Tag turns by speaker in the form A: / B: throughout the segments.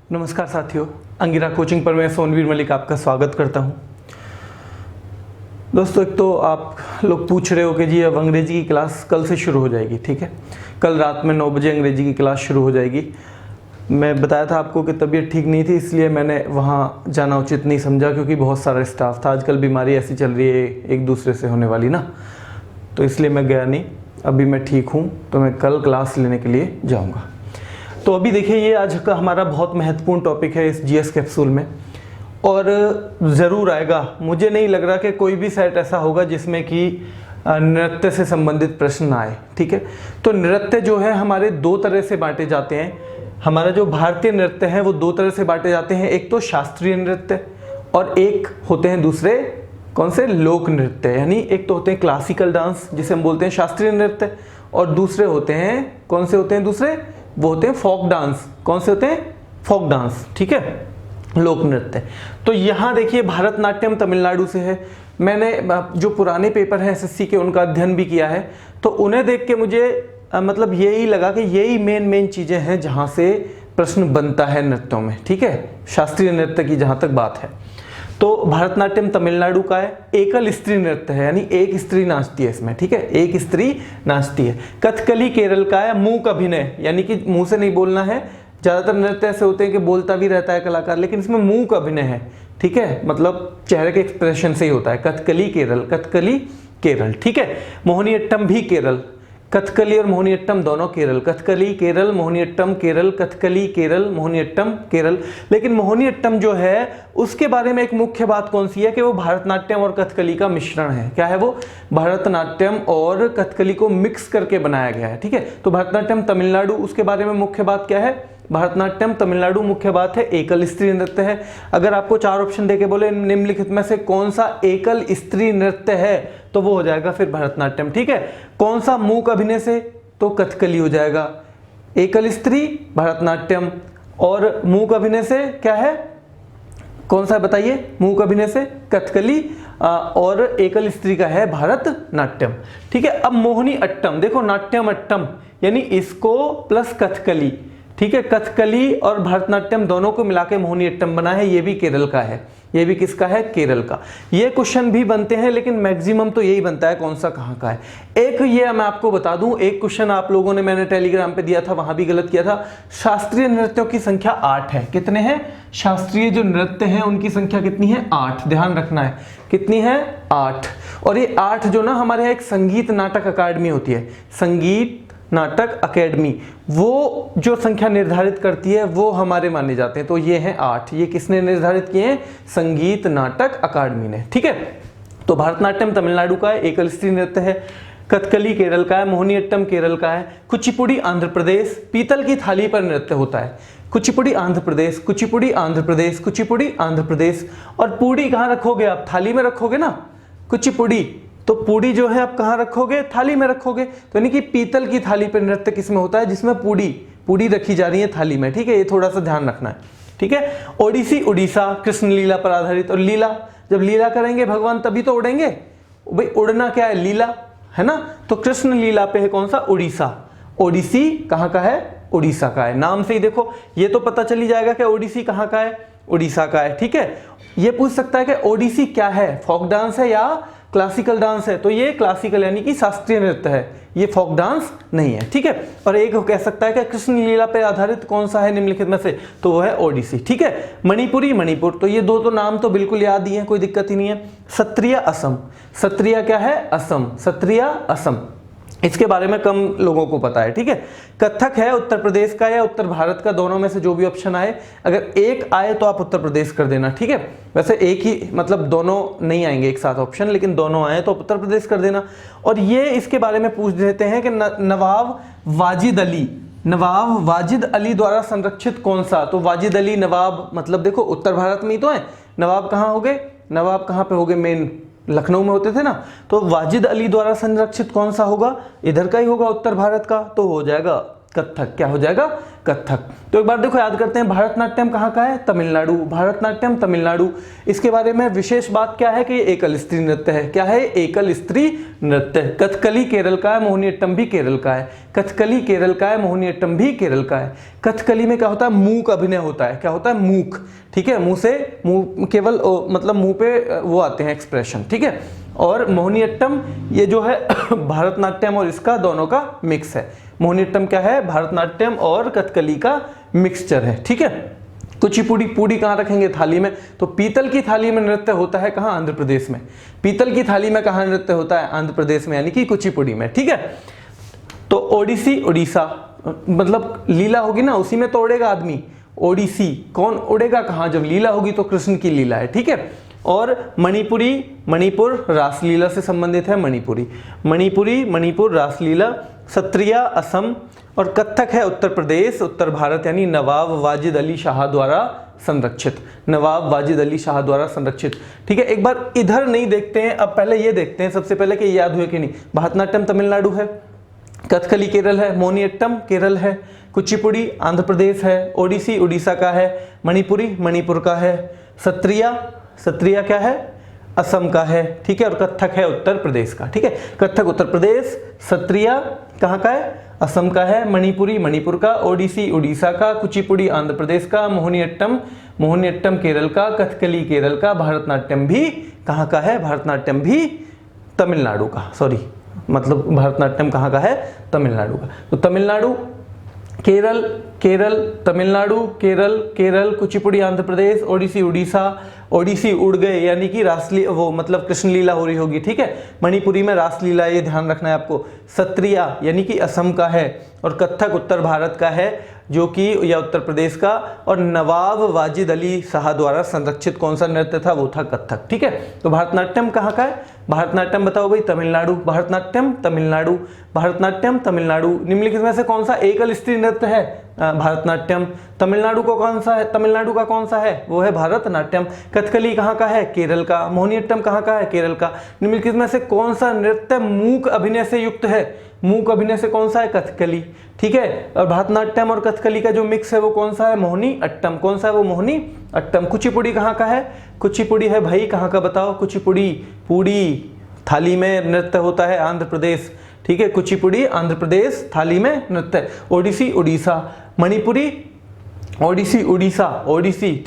A: नमस्कार साथियों, अंगिरा कोचिंग पर मैं सोनवीर मलिक आपका स्वागत करता हूं। दोस्तों, एक तो आप लोग पूछ रहे हो कि जी अब अंग्रेजी की क्लास कल से शुरू हो जाएगी। ठीक है, कल रात में 9 बजे अंग्रेजी की क्लास शुरू हो जाएगी। मैं बताया था आपको कि तबीयत ठीक नहीं थी, इसलिए मैंने वहाँ जाना उचित नहीं समझा, क्योंकि बहुत सारा स्टाफ था। आजकल बीमारी ऐसी चल रही है एक दूसरे से होने वाली ना, तो इसलिए मैं गया नहीं। अभी मैं ठीक हूँ तो मैं कल क्लास लेने के लिए जाऊँगा। तो अभी देखिए, ये आज का हमारा बहुत महत्वपूर्ण टॉपिक है इस जीएस कैप्सूल में, और ज़रूर आएगा। मुझे नहीं लग रहा कि कोई भी सेट ऐसा होगा जिसमें कि नृत्य से संबंधित प्रश्न आए। ठीक है, तो नृत्य जो है हमारे दो तरह से बांटे जाते हैं। हमारा जो भारतीय नृत्य है वो दो तरह से बांटे जाते हैं, एक तो शास्त्रीय नृत्य और एक होते हैं दूसरे कौन से, लोक नृत्य। यानी एक तो होते हैं क्लासिकल डांस जिसे हम बोलते हैं शास्त्रीय नृत्य, और दूसरे होते हैं कौन से होते हैं दूसरे, वो होते हैं फोक डांस। कौन से होते हैं, फोक डांस। ठीक है, लोक नृत्य। तो यहाँ देखिए, भारतनाट्यम तमिलनाडु से है। मैंने जो पुराने पेपर हैं एसएससी के उनका अध्ययन भी किया है, तो उन्हें देख के मुझे मतलब यही लगा कि यही मेन चीज़ें हैं जहाँ से प्रश्न बनता है नृत्यों में। ठीक है, शास्त्रीय नृत्य की जहाँ तक बात है, तो भारतनाट्यम तमिलनाडु का है। एकल स्त्री नृत्य है, यानी एक स्त्री नाचती है इसमें। ठीक है, एक स्त्री नाचती है। कथकली केरल का है। मूक अभिनय, यानी कि मुंह से नहीं बोलना है। ज़्यादातर नृत्य ऐसे होते हैं कि बोलता भी रहता है कलाकार, लेकिन इसमें मूक अभिनय है। ठीक है, मतलब चेहरे के एक्सप्रेशन से ही होता है। कथकली केरल, कथकली केरल। ठीक है, मोहिनीअट्टम भी केरल। कथकली और मोहिनीअट्टम दोनों केरल। कथकली केरल, मोहिनीअट्टम केरल, कथकली केरल, मोहिनीअट्टम केरल। लेकिन मोहिनीअट्टम जो है उसके बारे में एक मुख्य बात कौन सी है कि वो भारतनाट्यम और कथकली का मिश्रण है। क्या है वो, भारतनाट्यम और कथकली को मिक्स करके बनाया गया है। ठीक है, तो भारतनाट्यम तमिलनाडु, उसके बारे में मुख्य बात क्या है, भारतनाट्यम तमिलनाडु मुख्य बात है एकल स्त्री नृत्य है। अगर आपको 4 ऑप्शन देके बोले निम्नलिखित में से कौन सा एकल स्त्री नृत्य है, तो वो हो जाएगा फिर भरतनाट्यम। ठीक है, कौन सा मूक अभिनय से, तो कथकली हो जाएगा। एकल स्त्री भरतनाट्यम, और मूक अभिनय से क्या है, कौन सा बताइए, मूक अभिनय से कथकली, और एकल स्त्री का है भारतनाट्यम। ठीक है, अब मोहिनी अट्टम देखो, नाट्यम अट्टम यानी इसको प्लस कथकली। ठीक है, कथकली और भरतनाट्यम दोनों को मिला के मोहिनीअट्टम बना है। ये भी केरल का है। ये भी किसका है, केरल का। ये क्वेश्चन भी बनते हैं, लेकिन मैक्सिमम तो यही बनता है कौन सा कहाँ का है। एक ये मैं आपको बता दूं, एक क्वेश्चन आप लोगों ने मैंने टेलीग्राम पे दिया था, वहां भी गलत किया था। शास्त्रीय नृत्यों की संख्या 8 है। कितने हैं, शास्त्रीय जो नृत्य हैं उनकी संख्या कितनी है, 8। ध्यान रखना है, कितनी है, 8। और ये 8 जो ना, हमारे यहाँ एक संगीत नाटक अकादमी होती है, संगीत नाटक अकेडमी, वो जो संख्या निर्धारित करती है वो हमारे माने जाते हैं। तो ये हैं 8। ये किसने निर्धारित किए हैं, संगीत नाटक अकादमी ने। ठीक है, तो भारतनाट्यम तमिलनाडु का है, एकल स्त्री नृत्य है। कथकली केरल का है, मोहिनीअट्टम केरल का है। कुचिपुड़ी आंध्र प्रदेश, पीतल की थाली पर नृत्य होता है। कुचिपुड़ी आंध्र प्रदेश, कुचिपुड़ी आंध्र प्रदेश, कुचिपुड़ी आंध्र प्रदेश। और पूड़ी कहाँ रखोगे आप, थाली में रखोगे ना, कुचिपुड़ी। तो पूड़ी जो है आप कहाँ रखोगे, थाली में रखोगे। तो यानी कि पीतल की थाली पर नृत्य किसमें होता है, जिसमें पूड़ी रखी जा रही है थाली में। ठीक है, ये थोड़ा सा ध्यान रखना है। ठीक है, ओडिसी उड़ीसा, कृष्ण लीला पर आधारित। और लीला, जब लीला करेंगे भगवान तभी तो उड़ेंगे भाई। उड़ना क्या है, लीला है ना। तो कृष्ण लीला पे है कौन सा, उड़ीसा। ओडिसी कहाँ का है, उड़ीसा का है। नाम से ही देखो ये तो पता चली जाएगा कि ओडिसी कहाँ का है, उड़ीसा का है। ठीक है, ये पूछ सकता है कि ओडिसी क्या है, फोक डांस है या क्लासिकल डांस है। तो ये क्लासिकल यानी कि शास्त्रीय नृत्य है, ये फोक डांस नहीं है। ठीक है, और एक कह सकता है कि कृष्ण लीला पर आधारित कौन सा है निम्नलिखित में से, तो वो है ओडिसी। ठीक है, मणिपुरी, मणिपुर। तो ये दो तो नाम तो बिल्कुल याद ही है, कोई दिक्कत ही नहीं है। सत्रिय असम, सत्रिय क्या है, असम, सत्रिय असम। इसके बारे में कम लोगों को पता है। ठीक है, कथक है उत्तर प्रदेश का या उत्तर भारत का, दोनों में से जो भी ऑप्शन आए, अगर एक आए तो आप उत्तर प्रदेश कर देना। ठीक है, वैसे एक ही मतलब दोनों नहीं आएंगे एक साथ ऑप्शन, लेकिन दोनों आए तो उत्तर प्रदेश कर देना। और ये इसके बारे में पूछ देते हैं कि नवाब वाजिद अली, नवाब वाजिद अली द्वारा संरक्षित कौन सा। तो वाजिद अली नवाब, मतलब देखो उत्तर भारत में ही तो है। नवाब कहाँ हो गए, नवाब कहाँ पे हो गए, मेन लखनऊ में होते थे ना। तो वाजिद अली द्वारा संरक्षित कौन सा होगा, इधर का ही होगा, उत्तर भारत का। तो हो जाएगा कथक। क्या हो जाएगा? कथक। तो एक बार देखो याद करते हैं, भरतनाट्यम कहाँ का है? तमिलनाडु। भरतनाट्यम तमिलनाडु। इसके बारे में विशेष बात क्या है कि ये एकल स्त्री नृत्य है। क्या है? एकल स्त्री नृत्य। कथकली केरल का है, मोहिनीअट्टम भी केरल का है। कथकली केरल का है, मोहिनीअट्टम भी केरल का है। कथकली में क्या होता है? मूक अभिनय होता है। क्या होता है? मूक। ठीक है, मुंह केवल मतलब मुंह पे वो आते हैं एक्सप्रेशन। ठीक है, और मोहिनीअट्टम ये जो है भरतनाट्यम और इसका दोनों का मिक्स है। मोहिनीअट्टम क्या है? भरतनाट्यम और कथकली का मिक्सचर है। ठीक है, कुचिपुड़ी, पूड़ी कहाँ रखेंगे? थाली में। तो पीतल की थाली में नृत्य होता है कहाँ? आंध्र प्रदेश में। पीतल की थाली में कहाँ नृत्य होता है? आंध्र प्रदेश में, यानी कि कुचिपुड़ी में। ठीक है, तो ओडिसी, उड़ीसा, मतलब लीला होगी ना उसी में तो उड़ेगा आदमी। ओडिसी कौन उड़ेगा? कहाँ? जब लीला होगी तो कृष्ण की लीला है। ठीक है, और मणिपुरी, मणिपुर रासलीला से संबंधित है। मणिपुर रासलीला। सत्रिया असम, और कथक है उत्तर प्रदेश, उत्तर भारत, यानी नवाब वाजिद अली शाह द्वारा संरक्षित। नवाब वाजिद अली शाह द्वारा संरक्षित। ठीक है, एक बार इधर नहीं देखते हैं, अब पहले ये देखते हैं सबसे पहले कि याद हुए कि नहीं। भरतनाट्यम तमिलनाडु है, कथकली केरल है, मोहिनीअट्टम केरल है, कुचिपुड़ी आंध्र प्रदेश है, ओडिसी उड़ीसा का है, मणिपुरी मणिपुर का है, सत्रिया क्या है? असम का है। ठीक है, और कथक है उत्तर प्रदेश का। ठीक है, कथक उत्तर प्रदेश, सत्रिया कहाँ का है? असम का है, मणिपुरी मणिपुर का, ओडिसी उड़ीसा का, कुचिपुड़ी आंध्र प्रदेश का, मोहिनीअट्टम केरल का, कथकली केरल का, भरतनाट्यम भी कहाँ का है? भरतनाट्यम भी तमिलनाडु का। सॉरी, मतलब भरतनाट्यम कहाँ का है? तमिलनाडु का। तो तमिलनाडु, केरल, तमिलनाडु, केरल, कुचिपुड़ी आंध्र प्रदेश, ओडिसी उड़ीसा, ओडिसी उड़ गए यानी कि रासलीला, वो मतलब कृष्ण लीला हो रही होगी। ठीक है, मणिपुरी में रासलीला, ये ध्यान रखना है आपको। सत्रिया यानी कि असम का है, और कथक उत्तर भारत का है, जो कि या उत्तर प्रदेश का, और नवाब वाजिद अली शाह द्वारा संरक्षित कौन सा नृत्य था? वो था कथक। ठीक है, तो भरतनाट्यम कहाँ का है? भरतनाट्यम बताओ भाई, तमिलनाडु। भरतनाट्यम तमिलनाडु। निम्नलिखित में से कौन सा एकल स्त्री नृत्य है? भरतनाट्यम। तमिलनाडु का कौन सा है? वो है भरतनाट्यम। कथकली कहाँ का है? केरल का। मोहिनीअट्टम कहाँ का है? केरल का। निम्नलिखित में से कौन सा नृत्य मूक अभिनय से युक्त है? मूक अभिनय से कौन सा है? कथकली। ठीक है, और भरतनाट्यम और कथकली का जो मिक्स है वो कौन सा है? मोहिनीअट्टम। कौन सा है वो? मोहिनीअट्टम। कुचिपुड़ी कहाँ का है? कुचिपुड़ी है भाई कहाँ का बताओ? कुचिपुड़ी, पूड़ी थाली में नृत्य होता है, आंध्र प्रदेश। ठीक है, कुचिपुड़ी आंध्र प्रदेश, थाली में नृत्य। ओडिसी उड़ीसा, मणिपुरी ओडिसी उड़ीसा,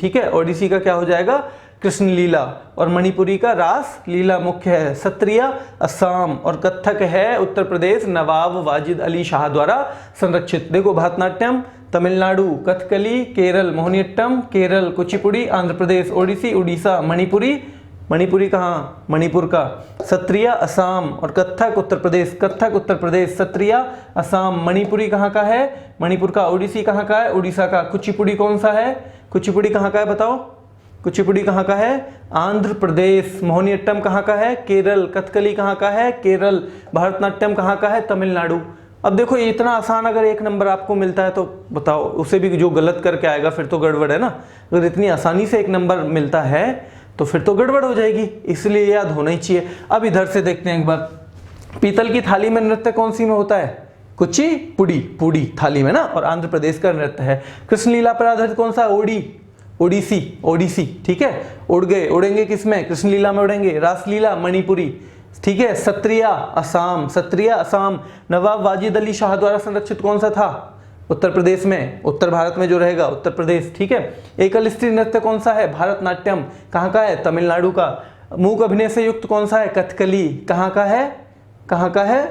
A: ठीक है, ओडिसी का क्या हो जाएगा? कृष्ण लीला, और मणिपुरी का रास लीला मुख्य है। सत्रिया असम, और कथक है उत्तर प्रदेश, नवाब वाजिद अली शाह द्वारा संरक्षित। देखो, भरतनाट्यम तमिलनाडु, कथकली केरल, मोहिनीअट्टम केरल, कुचिपुड़ी आंध्र प्रदेश, ओडिसी उड़ीसा, मणिपुरी कहाँ? मणिपुर का। सत्रिया असम, और कथक उत्तर प्रदेश, सत्रिया असम। मणिपुरी कहाँ का है? मणिपुर का। ओडिसी कहाँ का है? उड़ीसा का। कुचिपुड़ी कौन सा है? कुचिपुड़ी कहाँ का है बताओ? कुचिपुड़ी कहाँ का है? आंध्र प्रदेश। मोहिनीअट्टम कहाँ का है? केरल। कथकली कहाँ का है? केरल। भरतनाट्यम कहाँ का है? तमिलनाडु। अब देखो, ये इतना आसान अगर एक नंबर आपको मिलता है तो बताओ, उसे भी जो गलत करके आएगा फिर तो गड़बड़ है ना। अगर इतनी आसानी से एक नंबर मिलता है तो फिर तो गड़बड़ हो जाएगी, इसलिए याद होना ही चाहिए। अब इधर से देखते हैं एक बार, पीतल की थाली में नृत्य कौन सी में होता है? कुचिपुड़ी, पूड़ी थाली में ना, और आंध्र प्रदेश का नृत्य है। कृष्ण लीला पर आधारित कौन सा? ओडिसी, ठीक है। उड़ेंगे किसमें? कृष्ण लीला में उड़ेंगे। रासलीला मणिपुरी, ठीक है। सत्रिया असम। नवाब वाजिद अली शाह द्वारा संरक्षित कौन सा था? उत्तर प्रदेश में, उत्तर भारत में जो रहेगा उत्तर प्रदेश, ठीक है। एकल स्त्री नृत्य कौन सा है? भरतनाट्यम। कहाँ का है? तमिलनाडु का। मूक अभिनय से युक्त कौन सा है? कथकली। कहाँ का है?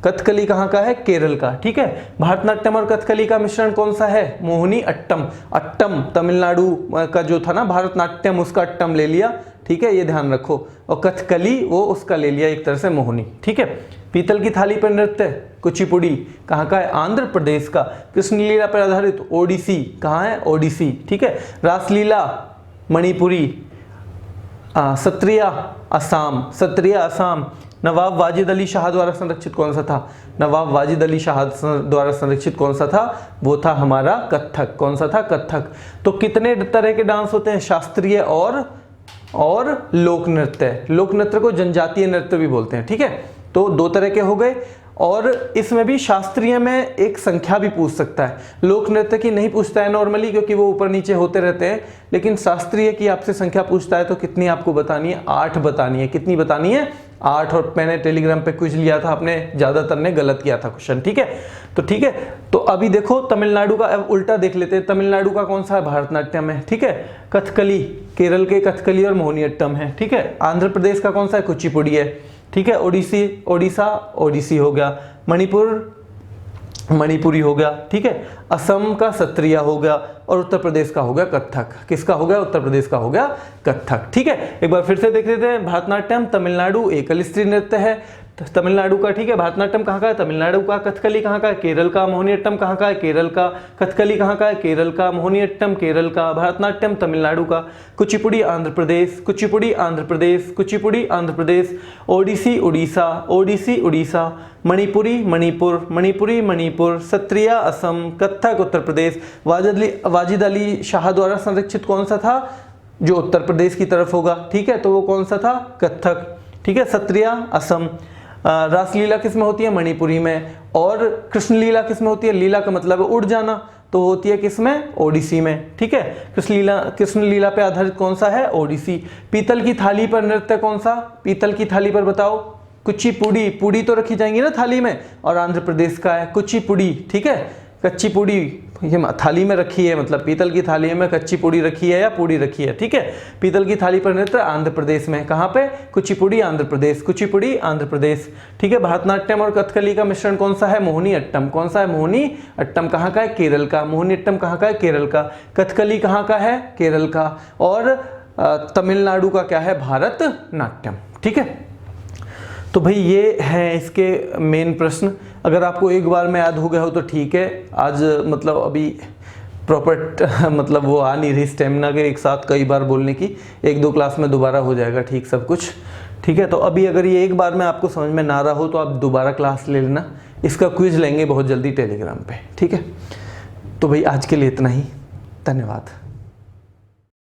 A: कथकली कहाँ का है? केरल का, ठीक है। भरतनाट्यम और कथकली का मिश्रण कौन सा है? मोहिनीअट्टम। अट्टम तमिलनाडु का जो था ना भरतनाट्यम, उसका अट्टम ले लिया, ठीक है, ये ध्यान रखो। और कथकली वो उसका ले लिया एक तरह से मोहिनी, ठीक है। पीतल की थाली पर नृत्य कुचिपुड़ी, कहाँ का है? आंध्र प्रदेश का। कृष्ण लीला पर आधारित ओडिसी, कहाँ है? ओडिसी, ठीक है। रासलीला मणिपुरी। सत्रिया असम। नवाब वाजिद अली शाह द्वारा संरक्षित कौन सा था? नवाब वाजिद अली शाह द्वारा संरक्षित कौन सा था? वो था हमारा कथक। कौन सा था? कथक। तो कितने तरह के डांस होते हैं? शास्त्रीय और लोक नृत्य। लोक नृत्य को जनजातीय नृत्य भी बोलते हैं, ठीक है। तो दो तरह के हो गए। और इसमें भी शास्त्रीय में एक संख्या भी पूछ सकता है। लोक नृत्य की नहीं पूछता है नॉर्मली, क्योंकि वो ऊपर नीचे होते रहते हैं, लेकिन शास्त्रीय की आपसे संख्या पूछता है तो कितनी आपको बतानी है, 8 बतानी है। कितनी बतानी है, 8। और मैंने टेलीग्राम पे क्विज लिया था, आपने ज्यादातर ने गलत किया था क्वेश्चन, ठीक है। तो ठीक है, तो अभी देखो तमिलनाडु का, अब उल्टा देख लेते हैं। तमिलनाडु का कौन सा है, भारतनाट्यम है, ठीक है। कथकली, केरल के कथकली और मोहिनीअट्टम है, ठीक है। आंध्र प्रदेश का कौन सा है, कुचिपुड़ी है, ठीक है। ओडिसी हो गया। मणिपुर मणिपुरी हो गया, ठीक है। असम का सत्रिया हो गया और उत्तर प्रदेश का हो गया कथक। किसका हो गया, उत्तर प्रदेश का हो गया कथक, ठीक है। एक बार फिर से देख लेते हैं। भारतनाट्यम तमिलनाडु एकल स्त्री नृत्य है तमिलनाडु का, ठीक है। भारतनाट्यम कहाँ का है, तमिलनाडु का। कथकली कहाँ का है, केरल का। मोहिनीअट्टम कहाँ का है, केरल का। कथकली कहाँ का है, केरल का। मोहिनीअट्टम केरल का। भारतनाट्यम तमिलनाडु का। कुचिपुड़ी आंध्र प्रदेश, कुचिपुड़ी आंध्र प्रदेश, कुचिपुड़ी आंध्र प्रदेश। ओडिसी उड़ीसा, ओडिसी उड़ीसा। मणिपुरी मणिपुर, मणिपुरी मणिपुर। सत्रिया असम। कथक उत्तर प्रदेश। वाजिद अली शाह द्वारा संरक्षित कौन सा था, जो उत्तर प्रदेश की तरफ होगा, ठीक है। तो वो कौन सा था, कथक, ठीक है। सत्रिया असम। रासलीला किस में होती है, मणिपुरी में। और कृष्ण लीला किस में होती है, लीला का मतलब है उड़ जाना, तो होती है किस में, ओडिसी में, ठीक है। कृष्ण लीला पे आधारित कौन सा है, ओडिसी। पीतल की थाली पर नृत्य कौन सा, पीतल की थाली पर बताओ, कुचिपुड़ी। पुड़ी तो रखी जाएंगी ना थाली में, और आंध्र प्रदेश का है कुचिपुड़ी, ठीक है। कच्ची पुड़ी ये थाली में रखी है, मतलब पीतल की थाली में कच्ची पुड़ी रखी है या पूड़ी रखी है, ठीक है। पीतल की थाली पर नृत्य आंध्र प्रदेश में, कहाँ पे, कुचिपुड़ी आंध्र प्रदेश, कुचिपुड़ी आंध्र प्रदेश, ठीक है। भारतनाट्यम और कथकली का मिश्रण कौन सा है, मोहिनीअट्टम। कौन सा है, मोहिनीअट्टम कहाँ का है, केरल का। मोहिनीअट्टम कहाँ का है, केरल का। कथकली कहाँ का है, केरल का। और तमिलनाडु का क्या है, भारतनाट्यम, ठीक है। तो भाई ये है इसके मेन प्रश्न। अगर आपको एक बार में याद हो गया हो तो ठीक है। आज मतलब अभी प्रॉपर मतलब वो आ नहीं रही स्टेमिना के एक साथ कई बार बोलने की। 1-2 क्लास में दोबारा हो जाएगा ठीक सब कुछ, ठीक है। तो अभी अगर ये एक बार में आपको समझ में ना रहा हो तो आप दोबारा क्लास ले लेना। इसका क्विज लेंगे बहुत जल्दी टेलीग्राम पे, ठीक है। तो भाई आज के लिए इतना ही, धन्यवाद।